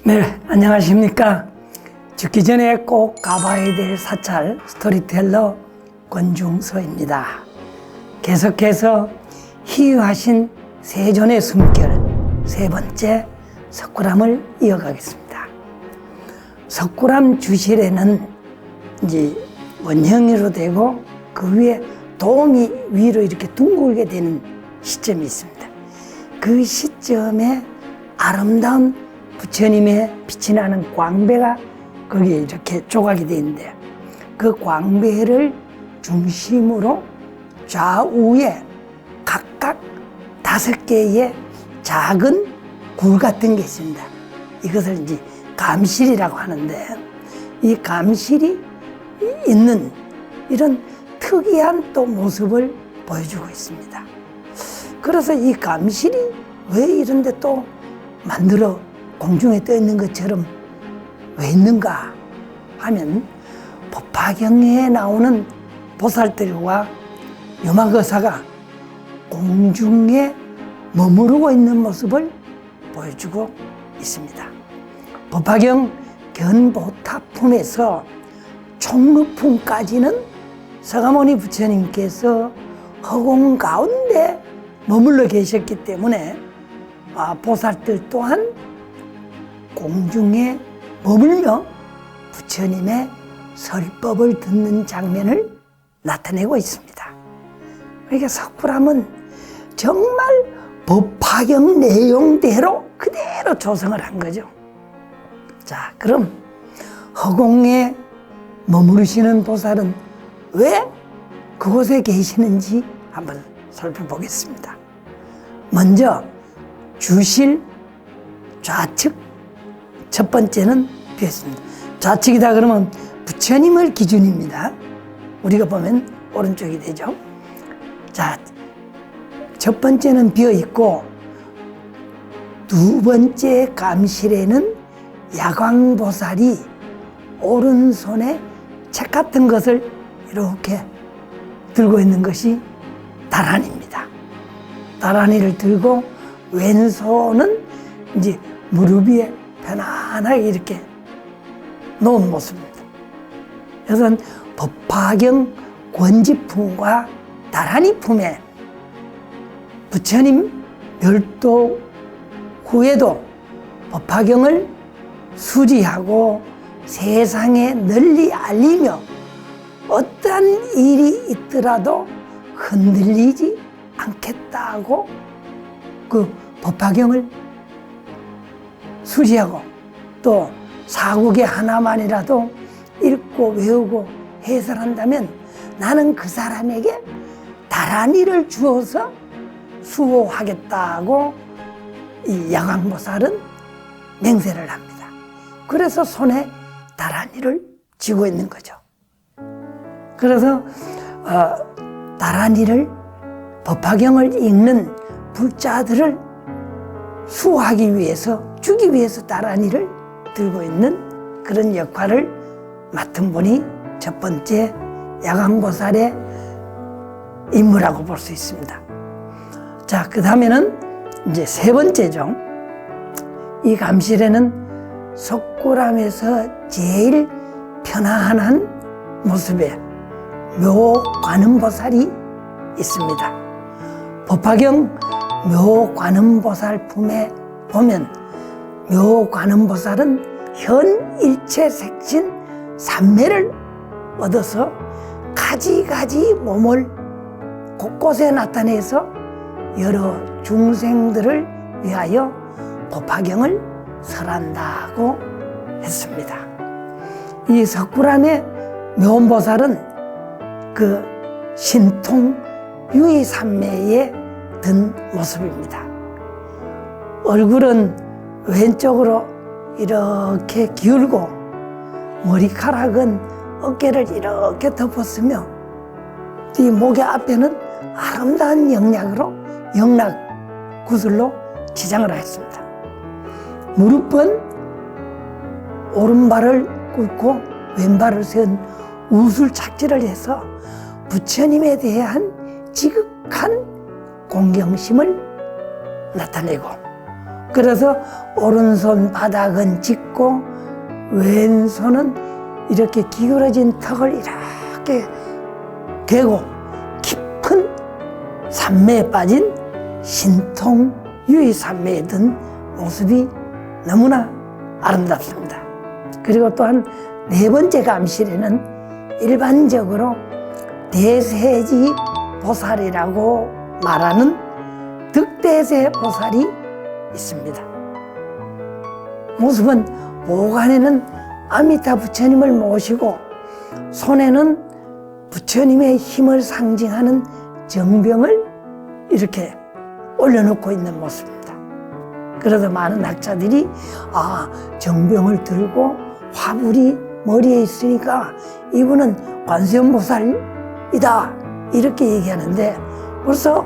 네, 안녕하십니까. 죽기 전에 꼭 가봐야 될 사찰 스토리텔러 권중서입니다. 계속해서 희유하신 세존의 숨결 세 번째 석굴암을 이어가겠습니다. 석굴암 주실에는 이제 원형으로 되고 그 위에 동이 위로 이렇게 둥글게 되는 시점이 있습니다. 그 시점에 아름다운 부처님의 빛이 나는 광배가 거기에 이렇게 조각이 되어 있는데, 그 광배를 중심으로 좌우에 각각 5개의 작은 굴 같은 게 있습니다. 이것을 이제 감실이라고 하는데, 이 감실이 있는 이런 특이한 또 모습을 보여주고 있습니다. 그래서 이 감실이 왜 이런데 또 만들어 공중에 떠 있는 것처럼 왜 있는가 하면, 법화경에 나오는 보살들과 유마거사가 공중에 머무르고 있는 모습을 보여주고 있습니다. 법화경 견보타품에서 총루품까지는 서가모니 부처님께서 허공 가운데 머물러 계셨기 때문에 보살들 또한 공중에 머물며 부처님의 설법을 듣는 장면을 나타내고 있습니다. 그러니까 석굴암은 정말 법화경 내용대로 그대로 조성을 한 거죠. 자, 그럼 허공에 머무르시는 보살은 왜 그곳에 계시는지 한번 살펴보겠습니다. 먼저 주실 좌측, 첫 번째는 비었습니다. 좌측이다 그러면 부처님을 기준입니다. 우리가 보면 오른쪽이 되죠. 자, 첫 번째는 비어 있고, 두 번째 감실에는 야광보살이 오른손에 책 같은 것을 이렇게 들고 있는 것이 다란입니다. 다란이를 들고 왼손은 이제 무릎 위에 편안하게 이렇게 놓은 모습입니다. 이것은 법화경 권지품과 다란이 품에 부처님 멸도 후에도 법화경을 수리하고 세상에 널리 알리며 어떠한 일이 있더라도 흔들리지 않겠다고 그 법화경을 수리하고, 또 사국에 하나만이라도 읽고 외우고 해설한다면 나는 그 사람에게 다란이를 주어서 수호하겠다고 이 야광보살은 맹세를 합니다. 그래서 손에 다란이를 쥐고 있는 거죠. 그래서 다란이를, 법화경을 읽는 불자들을 수호하기 위해서, 주기 위해서 다란이를 들고 있는 그런 역할을 맡은 분이 첫 번째 야광보살의 임무라고 볼 수 있습니다. 자, 그 다음에는 이제 세 번째죠. 이 감실에는 석굴암에서 제일 편안한 모습의 묘관음보살이 있습니다. 법화경 묘관음보살 품에 보면 묘관음보살은 현일체색신 삼매를 얻어서 가지가지 몸을 곳곳에 나타내서 여러 중생들을 위하여 법화경을 설한다고 했습니다. 이 석굴암의 묘원보살은 그 신통 유의삼매에 든 모습입니다. 얼굴은 왼쪽으로 이렇게 기울고 머리카락은 어깨를 이렇게 덮었으며, 이 목의 앞에는 아름다운 영락 구슬로 지장을 했습니다. 무릎은 오른발을 꿇고 왼발을 세운 우술 착지를 해서 부처님에 대한 지극한 공경심을 나타내고, 그래서 오른손 바닥은 짚고 왼손은 이렇게 기울어진 턱을 이렇게 대고 깊은 산매에 빠진 신통 유의산매에 든 모습이 너무나 아름답습니다. 그리고 또한 네 번째 감실에는 일반적으로 대세지 보살이라고 말하는 득대세 보살이 있습니다. 모습은 보관에는 아미타 부처님을 모시고 손에는 부처님의 힘을 상징하는 정병을 이렇게 올려놓고 있는 모습입니다. 그래서 많은 학자들이 정병을 들고 화불이 머리에 있으니까 이분은 관세음보살이다 이렇게 얘기하는데, 벌써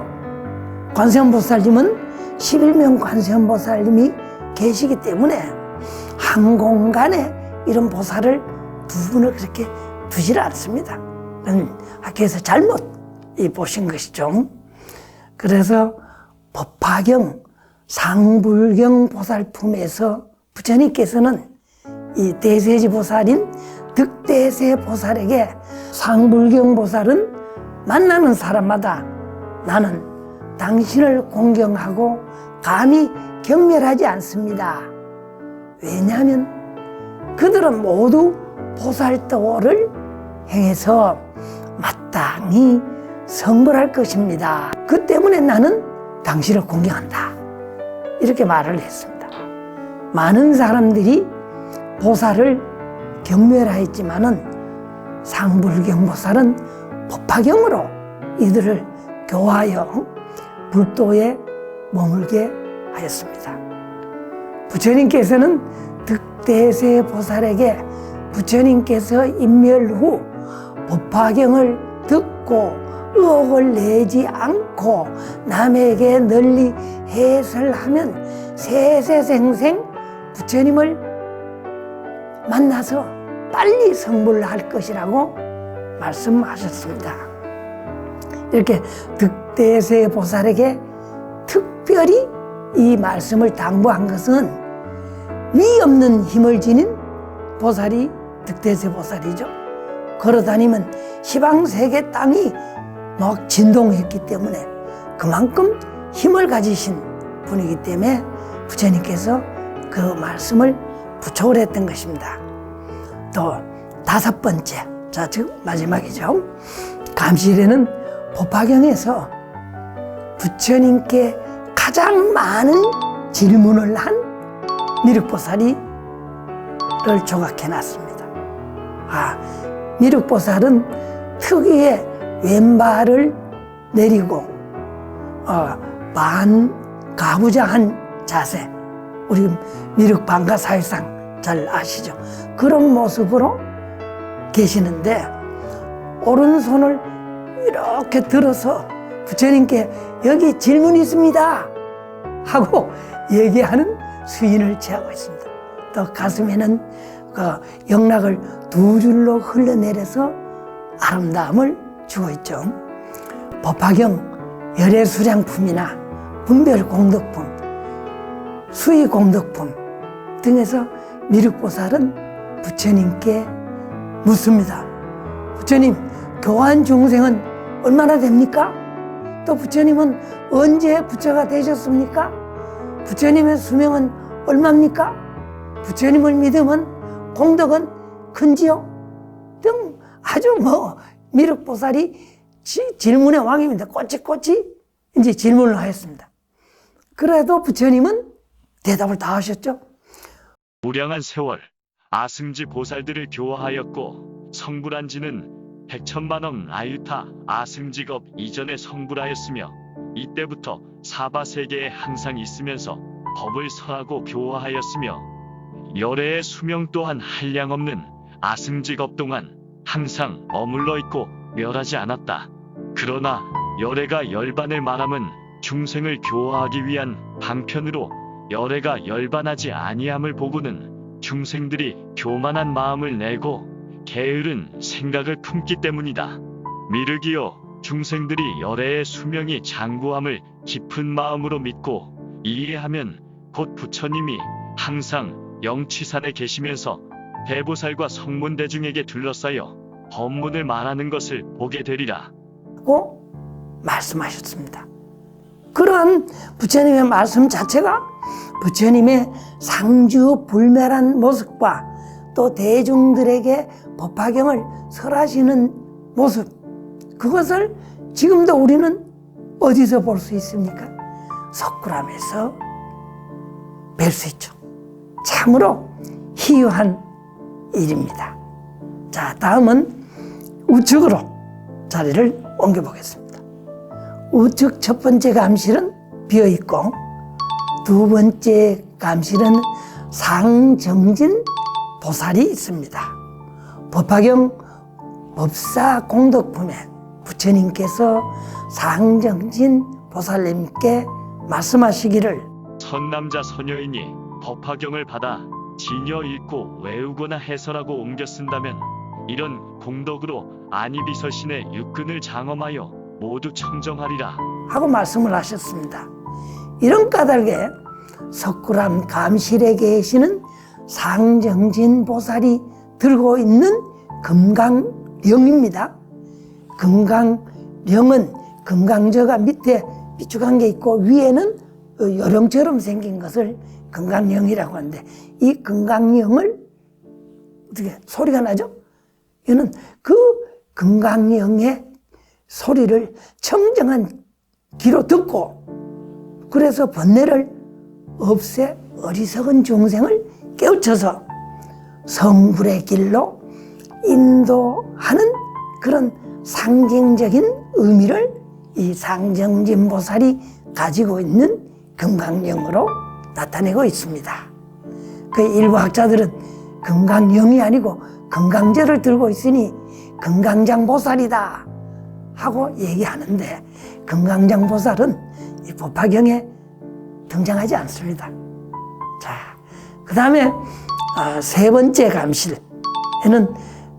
관세음보살님은 11명 관세음보살님이 계시기 때문에 한 공간에 이런 보살을 두 분을 그렇게 두질 않습니다. 학교에서 잘못 보신 것이죠. 그래서 법화경, 상불경 보살품에서 부처님께서는 이 대세지 보살인 득대세 보살에게 상불경 보살은 만나는 사람마다 나는 당신을 공경하고 감히 경멸하지 않습니다. 왜냐하면 그들은 모두 보살도를 행해서 마땅히 성불할 것입니다. 그 때문에 나는 당신을 공경한다. 이렇게 말을 했습니다. 많은 사람들이 보살을 경멸하였지만은 상불경보살은 법화경으로 이들을 교화하여 불도에 머물게 하였습니다. 부처님께서는 득대세 보살에게 부처님께서 인멸 후 법화경을 듣고 의혹을 내지 않고 남에게 널리 해설하면 세세생생 부처님을 만나서 빨리 성불할 것이라고 말씀하셨습니다. 이렇게 득대세 보살에게 특별히 이 말씀을 당부한 것은 위 없는 힘을 지닌 보살이 득대세 보살이죠. 걸어다니면 시방세계 땅이 막 진동했기 때문에 그만큼 힘을 가지신 분이기 때문에 부처님께서 그 말씀을 부촉을 했던 것입니다. 또 다섯 번째, 자 지금 마지막이죠. 감실에는 법화경에서 부처님께 가장 많은 질문을 한 미륵보살을 조각해 놨습니다. 미륵보살은 특유의 왼발을 내리고 반가부장한 자세, 우리 미륵반가 사회상 잘 아시죠? 그런 모습으로 계시는데 오른손을 이렇게 들어서 부처님께 여기 질문이 있습니다 하고 얘기하는 수인을 취하고 있습니다. 또 가슴에는 그 영락을 두 줄로 흘러내려서 아름다움을 주고 있죠. 법화경 열애수량품이나 분별공덕품, 수의공덕품 등에서 미륵보살은 부처님께 묻습니다. 부처님, 교환 중생은 얼마나 됩니까? 또 부처님은 언제 부처가 되셨습니까? 부처님의 수명은 얼마입니까? 부처님을 믿으면 공덕은 큰지요? 등 아주 미륵보살이 질문의 왕입니다. 꼬치꼬치 이제 질문을 하였습니다. 그래도 부처님은 대답을 다 하셨죠. 무량한 세월 아승지 보살들을 교화하였고 성불한 지는 100천만억 아유타 아승직업 이전에 성불하였으며 이때부터 사바세계에 항상 있으면서 법을 설하고 교화하였으며 열애의 수명 또한 한량없는 아승직업 동안 항상 머물러 있고 멸하지 않았다. 그러나 열애가 열반을 말함은 중생을 교화하기 위한 방편으로 열애가 열반하지 아니함을 보고는 중생들이 교만한 마음을 내고 게으른 생각을 품기 때문이다. 미륵이여, 중생들이 열애의 수명이 장구함을 깊은 마음으로 믿고 이해하면 곧 부처님이 항상 영취산에 계시면서 대보살과 성문대중에게 둘러싸여 법문을 말하는 것을 보게 되리라. 고 말씀하셨습니다. 그러한 부처님의 말씀 자체가 부처님의 상주불멸한 모습과 또 대중들에게 법화경을 설하시는 모습, 그것을 지금도 우리는 어디서 볼 수 있습니까? 석굴암에서 뵐 수 있죠. 참으로 희유한 일입니다. 자, 다음은 우측으로 자리를 옮겨보겠습니다. 우측 첫 번째 감실은 비어있고 두 번째 감실은 상정진 보살이 있습니다. 법화경 법사 공덕품에 부처님께서 상정진 보살님께 말씀하시기를 선남자 선여인이 법화경을 받아 지녀 읽고 외우거나 해설하고 옮겨 쓴다면 이런 공덕으로 안이비서신의 육근을 장엄하여 모두 청정하리라. 하고 말씀을 하셨습니다. 이런 까닭에 석굴암 감실에 계시는 상정진 보살이 들고 있는 금강령입니다. 금강령은 금강저가 밑에 삐죽한 게 있고 위에는 요령처럼 생긴 것을 금강령이라고 하는데, 이 금강령을 어떻게 소리가 나죠? 이는 그 금강령의 소리를 청정한 귀로 듣고 그래서 번뇌를 없애 어리석은 중생을 깨우쳐서 성불의 길로 인도하는 그런 상징적인 의미를 이 상정진 보살이 가지고 있는 금강령으로 나타내고 있습니다. 그 일부 학자들은 금강령이 아니고 금강저를 들고 있으니 금강장 보살이다 하고 얘기하는데, 금강장 보살은 이 법화경에 등장하지 않습니다. 자, 그 다음에 세 번째 감실에는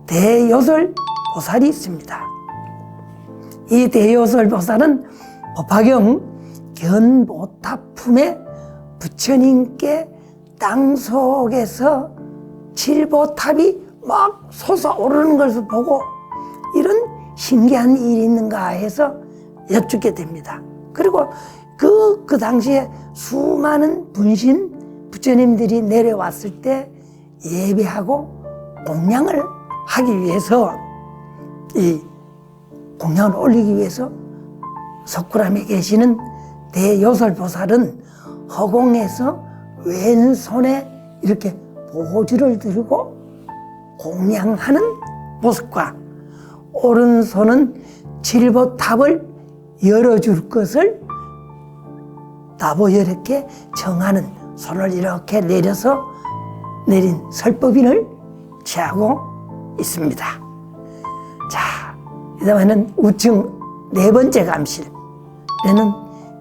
대요설 보살이 있습니다. 이 대요설 보살은 법화경 견보탑품에 부처님께 땅 속에서 칠보탑이 막 솟아오르는 것을 보고 이런 신기한 일이 있는가 해서 여쭙게 됩니다. 그리고 그 당시에 수많은 분신 부처님들이 내려왔을 때 예배하고 공양을 하기 위해서, 이 공양을 올리기 위해서 석굴암에 계시는 대요설보살은 허공에서 왼손에 이렇게 보주를 들고 공양하는 모습과 오른손은 칠보탑을 열어줄 것을 나보 이렇게 정하는, 손을 이렇게 내려서 내린 설법인을 취하고 있습니다. 자, 그 다음에는 우측 네 번째 감실에는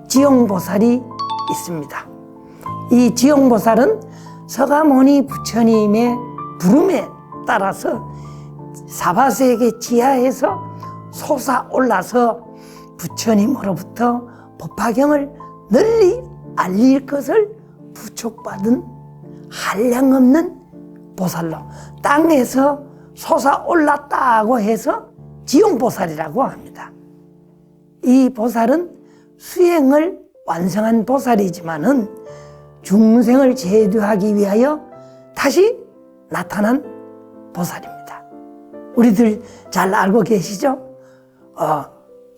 지용보살이 있습니다. 이 지용보살은 서가모니 부처님의 부름에 따라서 사바세계 지하에서 솟아올라서 부처님으로부터 법화경을 널리 알릴 것을 부촉받은 한량없는 보살로 땅에서 솟아올랐다고 해서 지용보살이라고 합니다. 이 보살은 수행을 완성한 보살이지만은 중생을 제도하기 위하여 다시 나타난 보살입니다. 우리들 잘 알고 계시죠?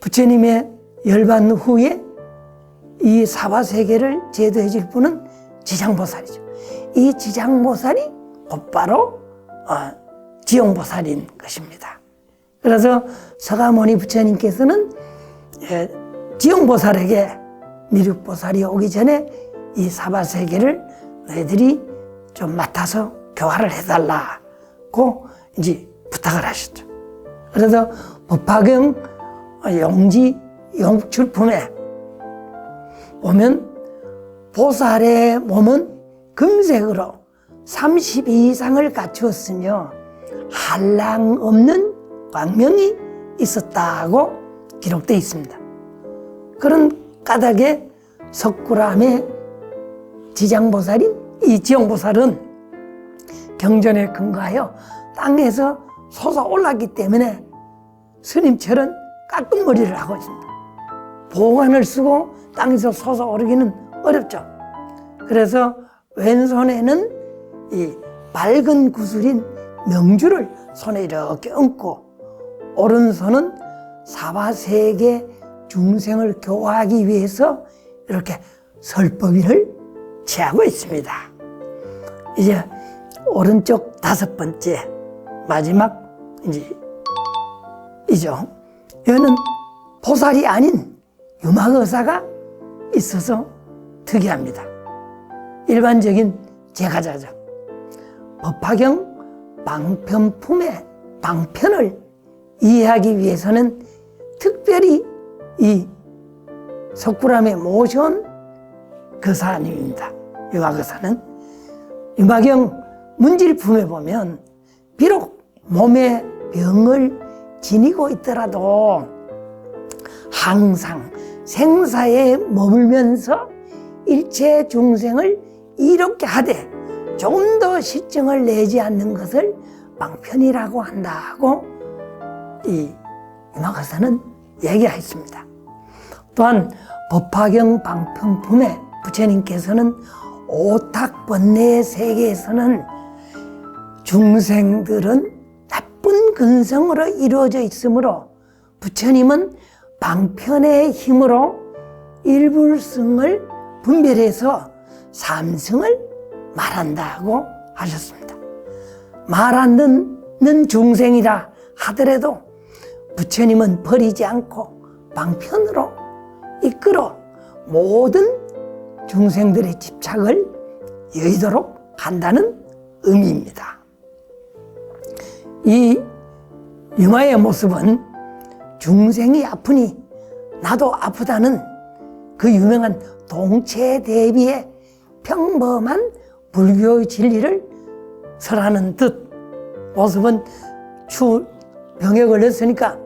부처님의 열반 후에 이 사바세계를 제도해 줄 분은 지장보살이죠. 이 지장보살이 곧바로 지용보살인 것입니다. 그래서 서가모니 부처님께서는 지용보살에게 미륵보살이 오기 전에 이 사바세계를 너희들이 좀 맡아서 교화를 해달라고 이제 부탁을 하셨죠. 그래서 법화경 용지 용출품에 보면 보살의 몸은 금색으로 30 이상을 갖추었으며 한량 없는 광명이 있었다고 기록되어 있습니다. 그런 까닭에 석굴암에 지장보살인 이 지용보살은 경전에 근거하여 땅에서 솟아올랐기 때문에 스님처럼 깎은 머리를 하고 있습니다. 보관을 쓰고 땅에서 솟아오르기는 어렵죠. 그래서 왼손에는 이 밝은 구슬인 명주를 손에 이렇게 얹고 오른손은 사바세계 중생을 교화하기 위해서 이렇게 설법인을 취하고 있습니다. 이제 오른쪽 5번째 마지막 이죠. 여기는 보살이 아닌 유막의사가 있어서 특이합니다. 일반적인 제가자죠. 법화경 방편품의 방편을 이해하기 위해서는 특별히 이 석굴암에 모셔온 거사님입니다. 유막의사는 유막경 문질품에 보면 비록 몸에 병을 지니고 있더라도 항상 생사에 머물면서 일체 중생을 이롭게 하되 조금 더 실증을 내지 않는 것을 방편이라고 한다고 이 유막의사는 얘기하였습니다. 또한 법화경 방편품에 부처님께서는 오탁번뇌의 세계에서는 중생들은 나쁜 근성으로 이루어져 있으므로 부처님은 방편의 힘으로 일불승을 분별해서 삼승을 말한다고 하셨습니다. 말 안 듣는 중생이라 하더라도 부처님은 버리지 않고 방편으로 이끌어 모든 중생들의 집착을 여의도록 한다는 의미입니다. 이 유마의 모습은 중생이 아프니 나도 아프다는 그 유명한 동체대비의 평범한 불교의 진리를 설하는 듯 모습은 병에 걸렸으니까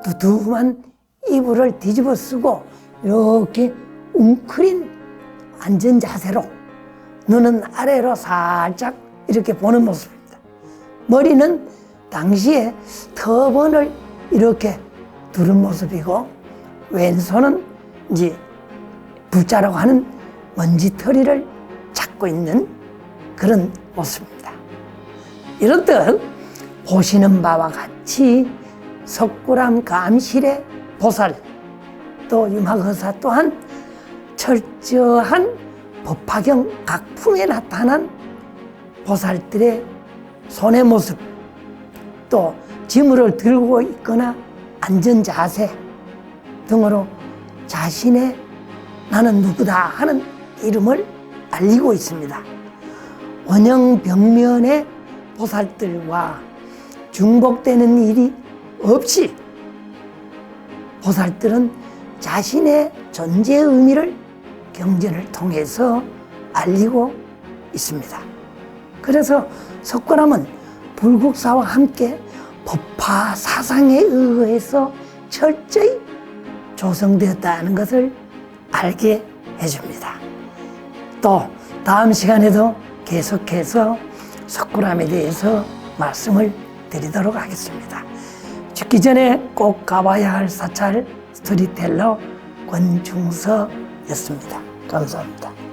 두툼한 이불을 뒤집어 쓰고 이렇게 웅크린 앉은 자세로 눈은 아래로 살짝 이렇게 보는 모습입니다. 머리는 당시에 터번을 이렇게 두른 모습이고 왼손은 이제 불자라고 하는 먼지털이를 잡고 있는 그런 모습입니다. 이렇듯 보시는 바와 같이 석굴암 감실의 보살 또 유막의사 또한 철저한 법화경 각풍에 나타난 보살들의 손의 모습 또 지물을 들고 있거나 앉은 자세 등으로 자신의 나는 누구다 하는 이름을 알리고 있습니다. 원형 벽면의 보살들과 중복되는 일이 없이 보살들은 자신의 존재의 의미를 경전을 통해서 알리고 있습니다. 그래서 석굴암은 불국사와 함께 법화 사상에 의해서 철저히 조성되었다는 것을 알게 해줍니다. 또 다음 시간에도 계속해서 석굴암에 대해서 말씀을 드리도록 하겠습니다. 죽기 전에 꼭 가봐야 할 사찰 스토리텔러 권중서였습니다. 감사합니다.